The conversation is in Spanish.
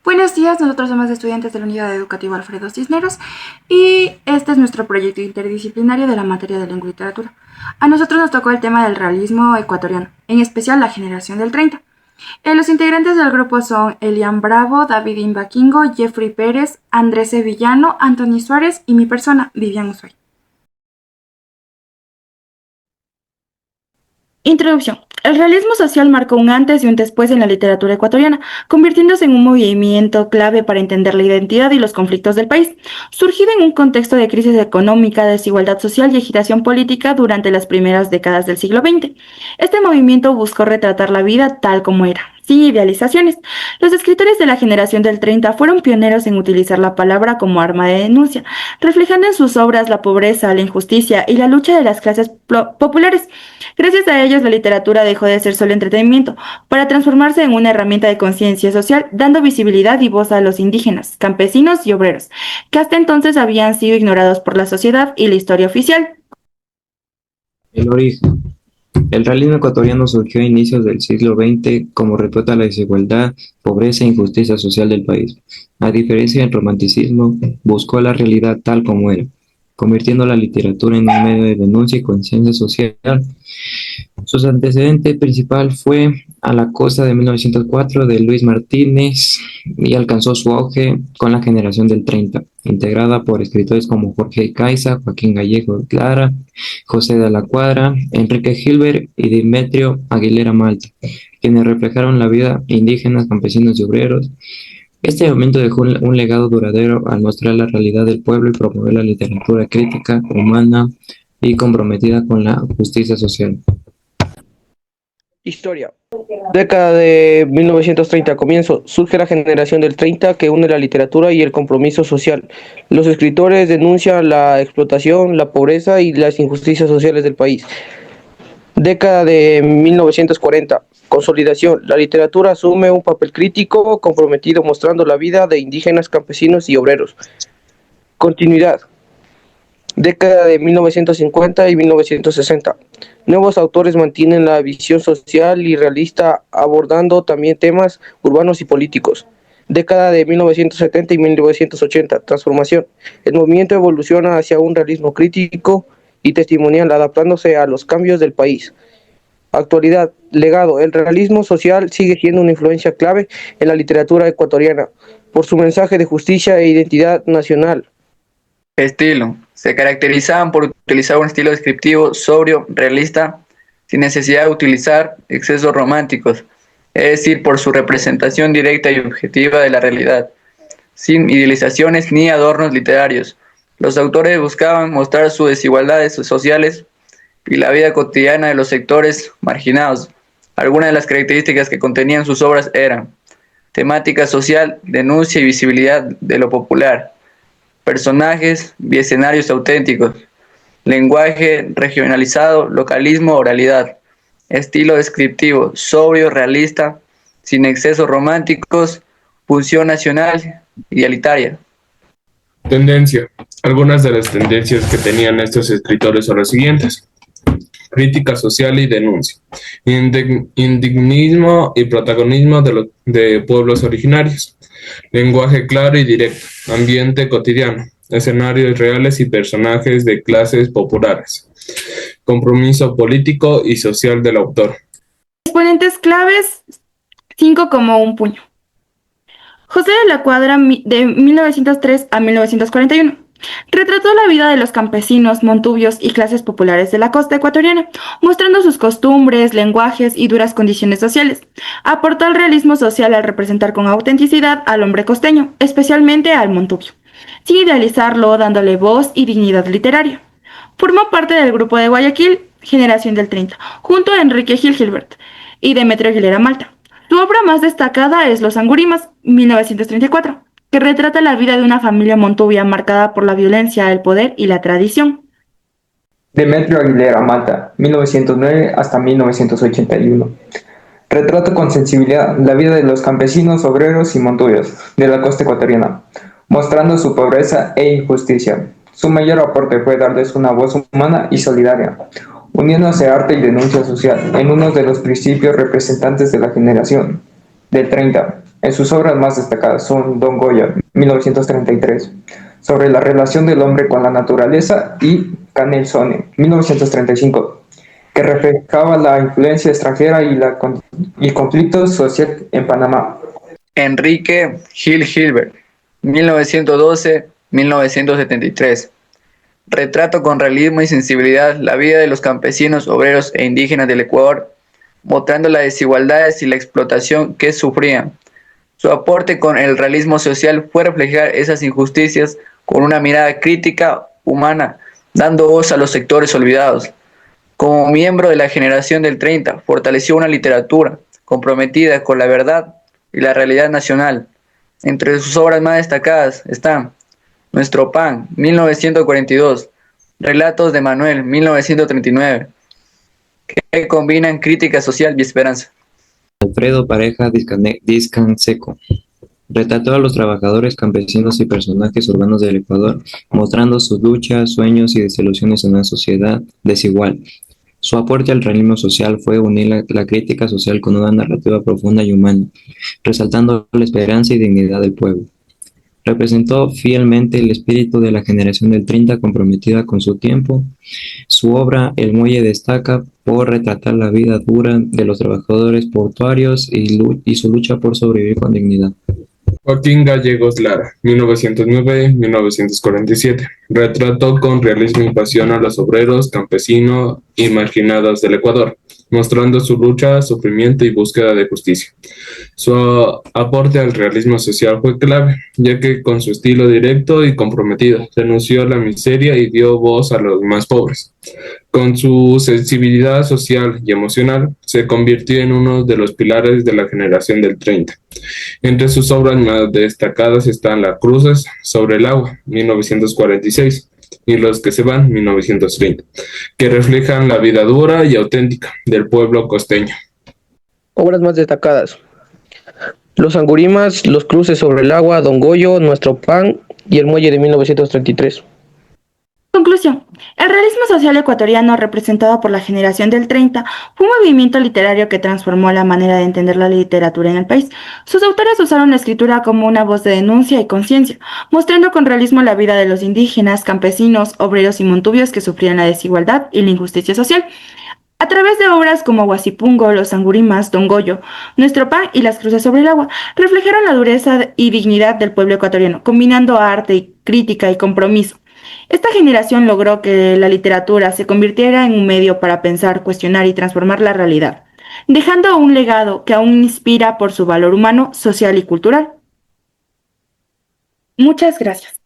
Buenos días, nosotros somos estudiantes de la Unidad Educativa Alfredo Cisneros y este es nuestro proyecto interdisciplinario de la materia de lengua y literatura. A nosotros nos tocó el tema del realismo ecuatoriano, en especial la generación del 30. Los integrantes del grupo son Elian Bravo, David Imbaquingo, Jeffrey Pérez, Andrés Sevillano, Anthony Suárez y mi persona, Vivian Usoy. Introducción. El realismo social marcó un antes y un después en la literatura ecuatoriana, convirtiéndose en un movimiento clave para entender la identidad y los conflictos del país, surgido en un contexto de crisis económica, desigualdad social y agitación política durante las primeras décadas del siglo XX. Este movimiento buscó retratar la vida tal como era, sin idealizaciones. Los escritores de la generación del 30 fueron pioneros en utilizar la palabra como arma de denuncia, reflejando en sus obras la pobreza, la injusticia y la lucha de las clases populares. Gracias a ellos, la literatura dejó de ser solo entretenimiento, para transformarse en una herramienta de conciencia social, dando visibilidad y voz a los indígenas, campesinos y obreros, que hasta entonces habían sido ignorados por la sociedad y la historia oficial. El origen. El realismo ecuatoriano surgió a inicios del siglo XX como respuesta a la desigualdad, pobreza e injusticia social del país. A diferencia del romanticismo, buscó la realidad tal como era, convirtiendo la literatura en un medio de denuncia y conciencia social. Su antecedente principal fue A la costa de 1904 de Luis Martínez y alcanzó su auge con la generación del 30, integrada por escritores como Jorge Caiza, Joaquín Gallego Clara, José de la Cuadra, Enrique Gilbert y Demetrio Aguilera Malta, quienes reflejaron la vida indígenas, campesinos y obreros. Este movimiento dejó un legado duradero al mostrar la realidad del pueblo y promover la literatura crítica, humana y comprometida con la justicia social. Historia. Década de 1930, comienzo. Surge la generación del 30 que une la literatura y el compromiso social. Los escritores denuncian la explotación, la pobreza y las injusticias sociales del país. Década de 1940, consolidación. La literatura asume un papel crítico, comprometido mostrando la vida de indígenas, campesinos y obreros. Continuidad. Década de 1950 y 1960. Nuevos autores mantienen la visión social y realista, abordando también temas urbanos y políticos. Década de 1970 y 1980. Transformación. El movimiento evoluciona hacia un realismo crítico y testimonial, adaptándose a los cambios del país. Actualidad. Legado. El realismo social sigue siendo una influencia clave en la literatura ecuatoriana, por su mensaje de justicia e identidad nacional. Estilo. Se caracterizaban por utilizar un estilo descriptivo, sobrio, realista, sin necesidad de utilizar excesos románticos, es decir, por su representación directa y objetiva de la realidad, sin idealizaciones ni adornos literarios. Los autores buscaban mostrar sus desigualdades sociales y la vida cotidiana de los sectores marginados. Algunas de las características que contenían sus obras eran temática social, denuncia y visibilidad de lo popular, personajes y escenarios auténticos, lenguaje regionalizado, localismo, oralidad, estilo descriptivo, sobrio, realista, sin excesos románticos, función nacional, idealitaria. Tendencia. Algunas de las tendencias que tenían estos escritores son las siguientes: crítica social y denuncia, indignismo y protagonismo de pueblos originarios, lenguaje claro y directo, ambiente cotidiano, escenarios reales y personajes de clases populares, compromiso político y social del autor. Exponentes claves, 5 como un puño. José de la Cuadra, de 1903 a 1941. Retrató la vida de los campesinos, montubios y clases populares de la costa ecuatoriana, mostrando sus costumbres, lenguajes y duras condiciones sociales. Aportó el realismo social al representar con autenticidad al hombre costeño, especialmente al montubio, sin idealizarlo, dándole voz y dignidad literaria. Formó parte del grupo de Guayaquil, Generación del 30, junto a Enrique Gilbert y Demetrio Aguilera Malta. Su obra más destacada es Los Angurimas, 1934, que retrata la vida de una familia montubia marcada por la violencia, el poder y la tradición. Demetrio Aguilera Malta, 1909 hasta 1981. Retrata con sensibilidad la vida de los campesinos, obreros y montubios de la costa ecuatoriana, mostrando su pobreza e injusticia. Su mayor aporte fue darles una voz humana y solidaria, uniéndose arte y denuncia social en uno de los principios representantes de la generación del 30. En sus obras más destacadas son Don Goya, 1933, sobre la relación del hombre con la naturaleza, y Canelsone, 1935, que reflejaba la influencia extranjera y conflicto social en Panamá. Enrique Gil Gilbert, 1912-1973. Retrato con realismo y sensibilidad la vida de los campesinos, obreros e indígenas del Ecuador, mostrando las desigualdades y la explotación que sufrían. Su aporte con el realismo social fue reflejar esas injusticias con una mirada crítica, humana, dando voz a los sectores olvidados. Como miembro de la generación del 30, fortaleció una literatura comprometida con la verdad y la realidad nacional. Entre sus obras más destacadas están Nuestro Pan, 1942, Relatos de Manuel, 1939, que combinan crítica social y esperanza. Alfredo Pareja Discanseco retrató a los trabajadores, campesinos y personajes urbanos del Ecuador, mostrando sus luchas, sueños y desilusiones en una sociedad desigual. Su aporte al realismo social fue unir la crítica social con una narrativa profunda y humana, resaltando la esperanza y dignidad del pueblo. Representó fielmente el espíritu de la generación del 30 comprometida con su tiempo. Su obra El Muelle destaca por retratar la vida dura de los trabajadores portuarios y su lucha por sobrevivir con dignidad. Joaquín Gallegos Lara, 1909-1947. Retrató con realismo y pasión a los obreros, campesinos y marginados del Ecuador, mostrando su lucha, sufrimiento y búsqueda de justicia. Su aporte al realismo social fue clave, ya que con su estilo directo y comprometido denunció la miseria y dio voz a los más pobres. Con su sensibilidad social y emocional, se convirtió en uno de los pilares de la generación del 30. Entre sus obras más destacadas están Las Cruces sobre el agua, 1946, y Los que se van, 1930, que reflejan la vida dura y auténtica del pueblo costeño. Obras más destacadas: Los Angurimas, Los Cruces sobre el agua, Don Goyo, Nuestro Pan y El Muelle de 1933. Conclusión. El realismo social ecuatoriano, representado por la generación del 30, fue un movimiento literario que transformó la manera de entender la literatura en el país. Sus autores usaron la escritura como una voz de denuncia y conciencia, mostrando con realismo la vida de los indígenas, campesinos, obreros y montubios que sufrían la desigualdad y la injusticia social. A través de obras como Guasipungo, Los Angurimas, Don Goyo, Nuestro Pan y Las Cruces sobre el agua, reflejaron la dureza y dignidad del pueblo ecuatoriano, combinando arte, crítica y compromiso. Esta generación logró que la literatura se convirtiera en un medio para pensar, cuestionar y transformar la realidad, dejando un legado que aún inspira por su valor humano, social y cultural. Muchas gracias.